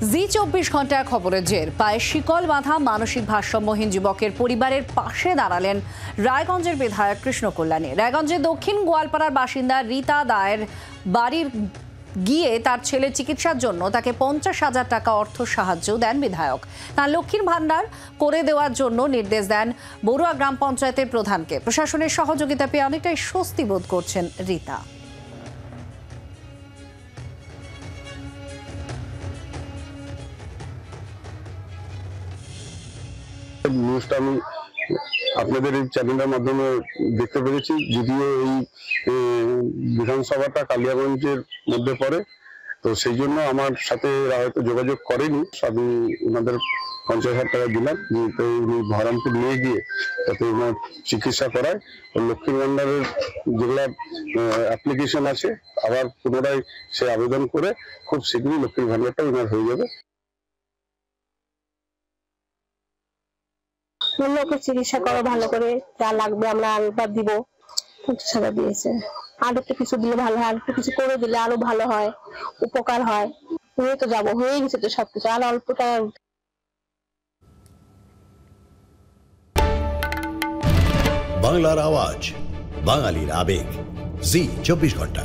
জি 24 ঘন্টা খবরের জের, পায়ে শিকল বাঁধা মানসিক ভারসাম্যহীন যুবকের পরিবারের পাশে দাঁড়ালেন রায়গঞ্জের বিধায়ক কৃষ্ণ কল্যাণী। রায়গঞ্জের দক্ষিণ গোয়ালপাড়ার বাসিন্দা রীতা দায়ের বাড়ির গিয়ে তার ছেলে চিকিৎসার জন্য তাকে 50,000 টাকা অর্থ সাহায্য দেন বিধায়ক। তার লক্ষ্মীর ভান্ডার করে দেওয়ার জন্য নির্দেশ দেন বড়ুয়া গ্রাম পঞ্চায়েতের প্রধানকে। প্রশাসনের সহযোগিতা পেয়ে অনেকটাই স্বস্তি বোধ করছেন রীতা। নিউজটা আমি আপনাদের এই চ্যানেলের মাধ্যমে দেখতে পেরেছি। যদিও এই বিধানসভাটা কালিয়াগঞ্জের মধ্যে পড়ে, তো সেই জন্য আমার সাথে হয়তো যোগাযোগ করেনি। আমি ওনাদের 50,000 টাকা দিলাম, তো উনি বহরমপুর নিয়ে গিয়ে তাতে ওনার চিকিৎসা করায়। লক্ষ্মীর ভান্ডারের যেগুলা অ্যাপ্লিকেশন আছে আবার পুনরায় সে আবেদন করে খুব শীঘ্রই লক্ষ্মীর ভান্ডারটা ওনার হয়ে যাবে। ওকে চিকিৎসা করো ভালো করে, যা লাগবে আমরা আরেকবার দিব। 50,000 দিয়েছে, আর একটু কিছু দিলে ভালো হয়, আর একটু কিছু করে দিলে আরো ভালো হয়, উপকার হয়। হয়ে তো যাবো, হয়ে গেছে তো সবকিছু, আর অল্পটা। বাংলার আওয়াজ, বাঙালির আবেগ, জি 24 ঘন্টা।